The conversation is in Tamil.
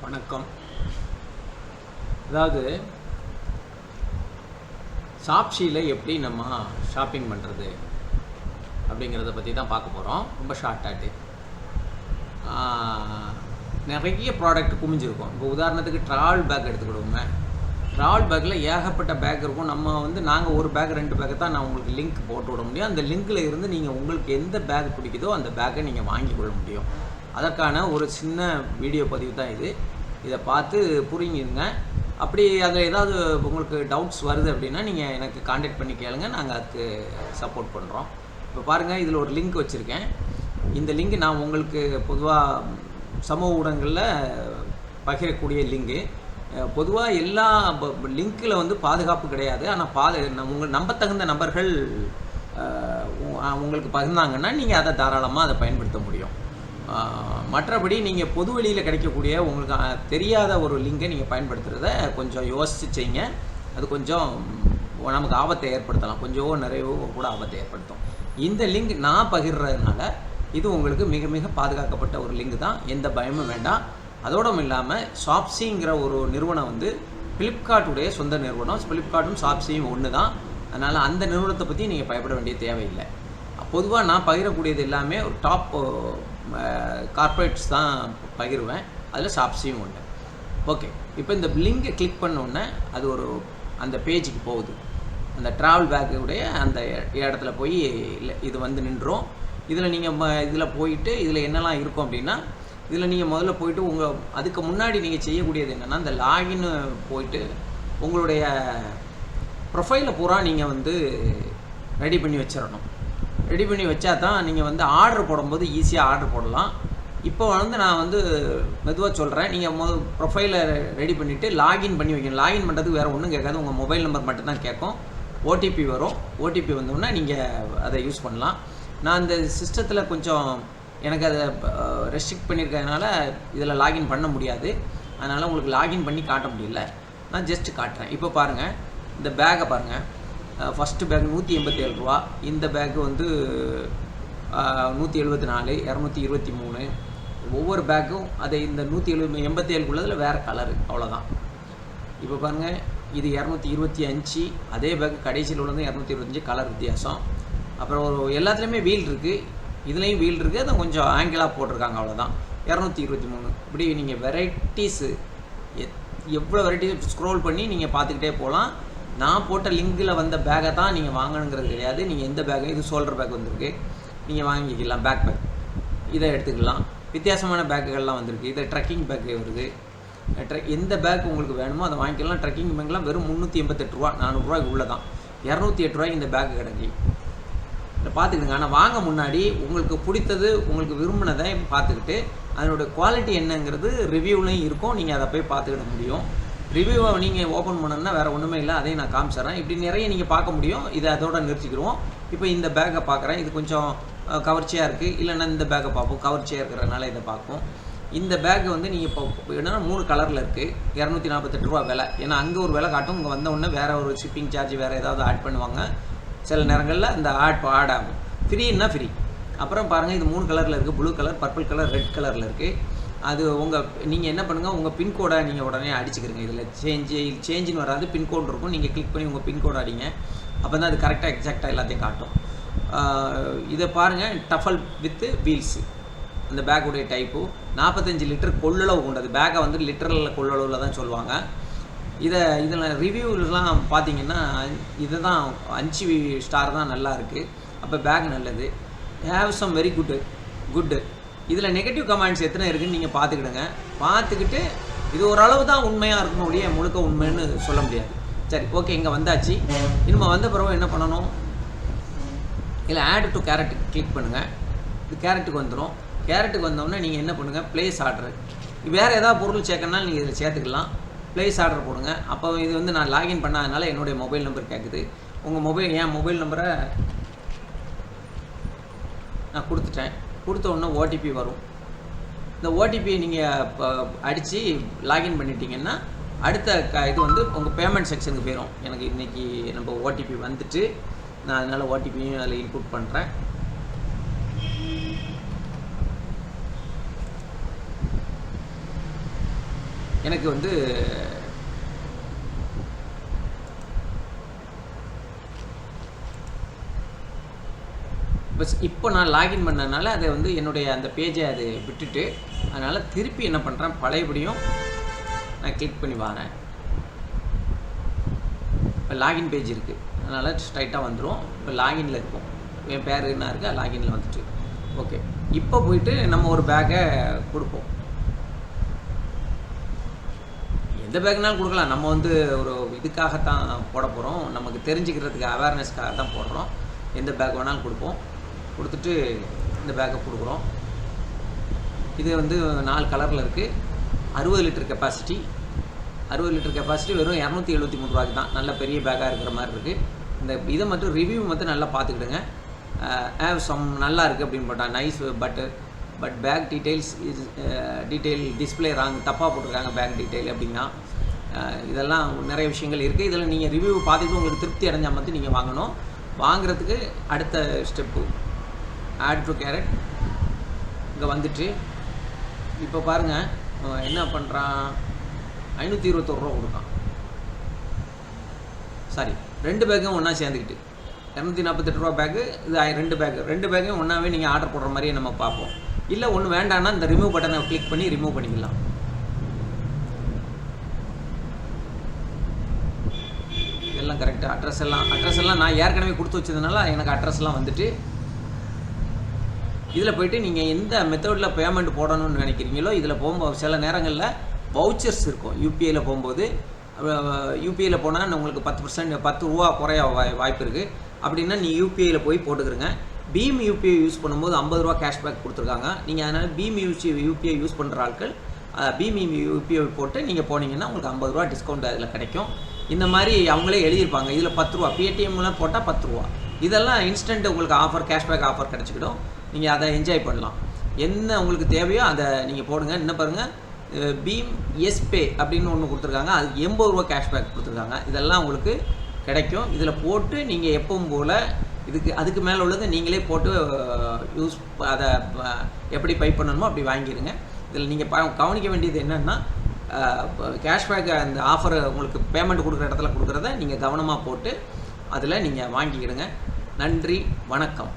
வணக்கம். அதாவது ஷாப்ஸியில் எப்படி நம்ம ஷாப்பிங் பண்ணுறது அப்படிங்கிறத பற்றி தான் பார்க்க போகிறோம். ரொம்ப ஷார்ட்டாட்டு. நிறைய ப்ராடக்ட் குமிஞ்சிருக்கும். இப்போ உதாரணத்துக்கு ட்ராவல் பேக் எடுத்துக்கிடுவோங்க. ட்ராவல் பேக்கில் ஏகப்பட்ட பேக் இருக்கும். நாங்கள் ஒரு பேக் 2 பேக்கை தான் நான் உங்களுக்கு லிங்க் போட்டு விட முடியும். அந்த லிங்க்கில் இருந்து நீங்கள் உங்களுக்கு எந்த பேக் பிடிக்குதோ அந்த பேக்கை நீங்கள் வாங்கி கொள்ள முடியும். அதற்கான ஒரு சின்ன வீடியோ பதிவு தான் இது. இதை பார்த்து புரிஞ்சுங்க. அப்படி அதில் ஏதாவது உங்களுக்கு டவுட்ஸ் வருது அப்படின்னா நீங்கள் எனக்கு காண்டாக்ட் பண்ணி கேளுங்க. நாங்கள் அதுக்கு சப்போர்ட் பண்ணுறோம். இப்போ பாருங்கள், இதில் ஒரு லிங்க் வச்சுருக்கேன். இந்த லிங்க் நான் உங்களுக்கு பொதுவாக சமூக ஊடகங்களில் பகிரக்கூடிய லிங்கு. பொதுவாக எல்லா லிங்க்கில் வந்து பாதுகாப்பு கிடையாது. ஆனால் உங்கள் நம்பத்தகுந்த நபர்கள் உங்களுக்கு பகிர்ந்தாங்கன்னா நீங்கள் அதை தாராளமாக அதை பயன்படுத்த முடியும். மற்றபடி நீங்கள் பொது வெளியில் கிடைக்கக்கூடிய உங்களுக்கு தெரியாத ஒரு லிங்கை நீங்கள் பயன்படுத்துகிறத கொஞ்சம் யோசித்து செய்யுங்க. அது கொஞ்சம் நமக்கு ஆபத்தை ஏற்படுத்தலாம். கொஞ்சம் நிறையவோ கூட ஆபத்தை ஏற்படுத்தும். இந்த லிங்க் நான் பகிர்றதுனால இது உங்களுக்கு மிக மிக பாதுகாக்கப்பட்ட ஒரு லிங்க் தான். எந்த பயமும் வேண்டாம். அதோடும் இல்லாமல் ஷாப்ஸிங்கிற ஒரு நிறுவனம் வந்து ஃப்ளிப்கார்ட்டுடைய சொந்த நிறுவனம். ஃப்ளிப்கார்ட்டும் ஷாப்ஸியும் ஒன்று தான். அதனால் அந்த நிறுவனத்தை பற்றி நீங்கள் பயப்பட வேண்டிய தேவையில்லை. பொதுவாக நான் பகிரக்கூடியது எல்லாமே ஒரு டாப் கார்ப்பரேட்ஸ் தான் பகிர்வேன். அதில் ஷாப்ஸியும் ஒன்று. ஓகே, இப்போ இந்த லிங்கை கிளிக் பண்ணோன்னே அது அந்த பேஜுக்கு போகுது. அந்த ட்ராவல் பேக்குடைய அந்த இடத்துல போய் இது வந்து நின்றோம். இதில் நீங்கள் இதில் போயிட்டு இதில் என்னெல்லாம் இருக்கும் அப்படின்னா, இதில் நீங்கள் முதல்ல போயிட்டு அதுக்கு முன்னாடி நீங்கள் செய்யக்கூடியது என்னென்னா, இந்த லாகின் போயிட்டு உங்களுடைய ப்ரொஃபைலை பூரா நீங்கள் வந்து ரெடி பண்ணி வச்சிடணும். ரெடி பண்ணி வச்சா தான் நீங்கள் வந்து ஆர்டர் போடும்போது ஈஸியாக ஆர்டர் போடலாம். இப்போ வந்து நான் வந்து மெதுவாக சொல்கிறேன். நீங்கள் ப்ரொஃபைலை ரெடி பண்ணிவிட்டு லாகின் பண்ணி வைக்கணும். லாகின் பண்ணுறதுக்கு வேறு ஒன்றும் கேட்காது. உங்கள் மொபைல் நம்பர் மட்டும்தான் கேட்கும். ஓடிபி வரும். ஓடிபி வந்தோடனே நீங்கள் அதை யூஸ் பண்ணலாம். நான் இந்த சிஸ்டத்தில் கொஞ்சம் எனக்கு அதை ரெஸ்ட்ரிக்ட் பண்ணியிருக்கிறதுனால இதில் லாகின் பண்ண முடியாது. அதனால் உங்களுக்கு லாகின் பண்ணி காட்ட முடியல. நான் ஜஸ்ட்டு காட்டுறேன். இப்போ பாருங்கள், இந்த பேக்கை பாருங்கள். ஃபஸ்ட்டு பேக் 187 ரூபா. இந்த பேக்கு வந்து 174, 223. ஒவ்வொரு பேக்கும் அதை இந்த 187 வேறு கலரு, அவ்வளோதான். இப்போ பாருங்கள், இது 225. அதே பேக்கு கடைசியில் உள்ளது 225, கலர் வித்தியாசம். அப்புறம் எல்லாத்துலேயுமே வீல் இருக்குது. இதுலேயும் வீல் இருக்குது. அதை கொஞ்சம் ஆங்கிளாக போட்டிருக்காங்க, அவ்வளோதான். 223. இப்படி நீங்கள் வெரைட்டிஸு எவ்வளோ வெரைட்டிஸ் ஸ்க்ரோல் பண்ணி நீங்கள் பார்த்துக்கிட்டே போகலாம். நான் போட்ட லிங்கில் வந்த பேக்கை தான் நீங்கள் வாங்கணுங்கிறது கிடையாது. நீங்கள் எந்த பேக்கு, இது ஷோல்டர் பேக் வந்திருக்கு, நீங்கள் வாங்கிக்கலாம். பேக் இதை எடுத்துக்கலாம். வித்தியாசமான பேக்குகள்லாம் வந்திருக்கு. இதை ட்ரெக்கிங் பேக்கு வருது. எந்த பேக் உங்களுக்கு வேணுமோ அதை வாங்கிக்கலாம். ட்ரெக்கிங் பேக்லாம் வெறும் 388 ரூபா, 400 ரூபாய்க்கு உள்ளே தான். 208 ரூபாய்க்கு இந்த பேக்கு கிடைக்கி. இதை பார்த்துக்கிடுங்க. ஆனால் வாங்க முன்னாடி உங்களுக்கு பிடித்தது, உங்களுக்கு விரும்பினதை பார்த்துக்கிட்டு அதனுடைய குவாலிட்டி என்னங்கிறது ரிவ்யூலையும் இருக்கும். நீங்கள் அதை போய் பார்த்துக்கிட முடியும். ரிவ்யூவை நீங்கள் ஓப்பன் பண்ணணுன்னா வேறு ஒன்றுமே இல்லை. அதையும் நான் காமிச்சிட்றேன். இப்படி நிறைய நீங்கள் பார்க்க முடியும். இதை அதோட நிறுத்திக்கிடுவோம். இப்போ இந்த பேக்கை பார்க்குறேன். இது கொஞ்சம் கவர்ச்சியாக இருக்குது. இல்லைன்னா இந்த பேக்கை பார்ப்போம். கவர்ச்சியாக இருக்கிறதுனால இதை பார்ப்போம். இந்த பேக்கு வந்து நீங்கள் இப்போ என்னென்னா 3 கலரில் இருக்குது. 248 ரூபா விலை. ஏன்னா அங்கே ஒரு விலை காட்டும். இங்கே வந்த உடனே வேறு ஒரு ஷிப்பிங் சார்ஜ் வேறு ஏதாவது ஆட் பண்ணுவாங்க. சில நேரங்களில் இந்த ஆட் ஆகும். ஃப்ரீன்னா ஃப்ரீ. அப்புறம் பாருங்கள், இது 3 கலரில் இருக்குது. Blue colour, purple colour, red கலரில் இருக்குது. அது நீங்கள் என்ன பண்ணுங்கள், உங்கள் பின்கோடை நீங்கள் உடனே அடிச்சுக்கிறீங்க. இதில் சேஞ்சுன்னு வராது. பின்கோடு இருக்கும். நீங்கள் கிளிக் பண்ணி உங்கள் பின்கோடு அடிங்க. அப்போ தான் அது கரெக்டாக எக்ஸாக்டாக எல்லாத்தையும் காட்டும். இதை பாருங்கள், டஃபல் வித் வீல்ஸு. அந்த பேக்குடைய டைப்பு 45 லிட்டர் கொள்ளளவு கொண்டது. பேக்கை வந்து லிட்டரில் கொள்ளளவில் தான் சொல்லுவாங்க. இதில் ரிவ்யூலாம் பார்த்தீங்கன்னா இது தான் 5 ஸ்டார் தான் நல்லா இருக்குது. அப்போ பேக் நல்லது. Have some very good. இதில் நெகட்டிவ் கமெண்ட்ஸ் எத்தனை இருக்குதுன்னு நீங்கள் பார்த்துக்கிடுங்க. பார்த்துக்கிட்டு இது ஓரளவு தான் உண்மையாக இருக்கணும், ஒழிய முழுக்க உண்மைன்னு சொல்ல முடியாது. சரி, ஓகே, இங்கே வந்தாச்சு. இனிமேல் வந்த பிறகு என்ன பண்ணணும், இல்லை ஆட் டு கேரட் கிளிக் பண்ணுங்கள். இது கேரட்டுக்கு வந்துடும். கேரட்டுக்கு வந்தோடனே நீங்கள் என்ன பண்ணுங்கள், ப்ளேஸ் ஆர்டர். வேறு ஏதாவது பொருள் சேர்க்கணும்னாலும் நீங்கள் இதில் சேர்த்துக்கலாம். ப்ளேஸ் ஆர்டர் போடுங்க. அப்போ இது வந்து நான் லாகின் பண்ணாதனால என்னுடைய மொபைல் நம்பர் கேட்குது. என் மொபைல் நம்பரை நான் கொடுத்துட்டேன். கொடுத்த உடனே ஓடிபி வரும். இந்த ஓடிபியை நீங்கள் அடித்து லாகின் பண்ணிட்டீங்கன்னா அடுத்த இது வந்து உங்கள் பேமெண்ட் செக்ஷனுக்கு போயிடும். எனக்கு இன்றைக்கி நம்ம ஓடிபி வந்துட்டு நான் அதனால் ஓடிபியும் அதில் இன்புட் பண்ணுறேன். எனக்கு வந்து இப்போ நான் லாகின் பண்ணனால அதை வந்து என்னுடைய அந்த பேஜை அது விட்டுட்டு, அதனால் திருப்பி என்ன பண்ணுறேன், பழையபடியும் நான் கிளிக் பண்ணி வரேன். இப்போ லாகின் பேஜ் இருக்குது, அதனால் ஸ்ட்ரைட்டாக வந்துடும். இப்போ லாகினில் இருக்கும், என் பேர் என்ன இருக்குது, லாகினில் வந்துட்டு ஓகே. இப்போ போயிட்டு நம்ம ஒரு பேக்கை கொடுப்போம். எந்த பேக்குனாலும் கொடுக்கலாம். நம்ம வந்து ஒரு இதுக்காகத்தான் போட போகிறோம், நமக்கு தெரிஞ்சுக்கிறதுக்கு அவேர்னஸ்க்காக தான் போடுறோம். எந்த பேக் வேணாலும் கொடுப்போம். கொடுத்துட்டு இந்த பேக்கை கொடுக்குறோம். இது வந்து 4 கலரில் இருக்குது. 60 லிட்டர் கெப்பாசிட்டி. 60 லிட்டர் கெப்பாசிட்டி வெறும் 273 ரூபாய்க்கு தான். நல்ல பெரிய பேக்காக இருக்கிற மாதிரி இருக்குது. இந்த இதை மட்டும் ரிவ்யூ மட்டும் நல்லா பார்த்துக்கிடுங்க. நல்லா இருக்குது அப்படின்னு போட்டான். Nice but bag details is detail display wrong, தப்பாக போட்டிருக்காங்க பேக் டீட்டெயில் அப்படின்னா. இதெல்லாம் நிறைய விஷயங்கள் இருக்குது. இதில் நீங்கள் ரிவ்யூ பார்த்துட்டு உங்களுக்கு திருப்தி அடைஞ்சால் மட்டும் நீங்கள் வாங்கணும். வாங்குறதுக்கு அடுத்த ஸ்டெப்பு ஆட் டு கேரட். இங்கே வந்துட்டு இப்போ பாருங்கள் என்ன பண்ணுறான், 521 ரூபா கொடுக்கான். சாரி, 2 பேக்கும் ஒன்றா சேர்ந்துக்கிட்டு 248 ரூபா பேக்கு. இது 2 பேக்கையும் ஒன்றாவே நீங்கள் ஆர்டர் போடுற மாதிரியே நம்ம பார்ப்போம். இல்லை ஒன்று வேண்டான்னா இந்த ரிமூவ் பட்டனை கிளிக் பண்ணி ரிமூவ் பண்ணிக்கலாம். இதெல்லாம் கரெக்டாக அட்ரஸ் எல்லாம் நான் ஏற்கனவே கொடுத்து வச்சதுனால எனக்கு அட்ரஸ்லாம் வந்துட்டு, இதில் போய்ட்டு நீங்கள் எந்த மெத்தடில் பேமெண்ட் போடணும்னு நினைக்கிறீங்களோ இதில் போகும்போது சில நேரங்களில் வவுச்சர்ஸ் இருக்கும். யூபிஐயில் போகும்போது யூபிஐயில் போனால் உங்களுக்கு 10% 10 ரூபா குறைய வாய்ப்பு இருக்குது. அப்படின்னா நீ யூபிஐயில் போய் போட்டுக்கிறங்க. பீம் யூபிஐ யூஸ் பண்ணும்போது 50 ரூபா கேஷ்பேக் கொடுத்துருக்காங்க. நீங்கள் அதனால் பீம் யூபிஐ யூஸ் பண்ணுற ஆட்கள் பீம் யூபிஐ போட்டு நீங்கள் போனீங்கன்னா உங்களுக்கு 50 ரூபா டிஸ்கவுண்ட் அதில் கிடைக்கும். இந்த மாதிரி அவங்களே எழுதியிருப்பாங்க. இதில் 10 ரூபா பேடிஎம்லாம் போட்டால் 10 ரூபா. இதெல்லாம் இன்ஸ்டன்ட் உங்களுக்கு ஆஃபர், கேஷ்பேக் ஆஃபர் கிடச்சிக்கிடும். நீங்கள் அதை என்ஜாய் பண்ணலாம். என்ன உங்களுக்கு தேவையோ அதை நீங்கள் போடுங்க. இன்னும் பாருங்கள், பீம் எஸ்பே அப்படின்னு ஒன்று கொடுத்துருக்காங்க. அதுக்கு 80 ரூபா கேஷ்பேக் கொடுத்துருக்காங்க. இதெல்லாம் உங்களுக்கு கிடைக்கும். இதில் போட்டு நீங்கள் எப்பவும் போல் அதுக்கு மேலே உள்ளது நீங்களே போட்டு அதை எப்படி பை பண்ணணுமோ அப்படி வாங்கிடுங்க. இதில் நீங்கள் கவனிக்க வேண்டியது என்னென்னா, கேஷ்பேக் அந்த ஆஃபர் உங்களுக்கு பேமெண்ட் கொடுக்குற இடத்துல கொடுக்குறத நீங்கள் கவனமாக போட்டு அதில் நீங்கள் வாங்கிக்கிடுங்க. நன்றி, வணக்கம்.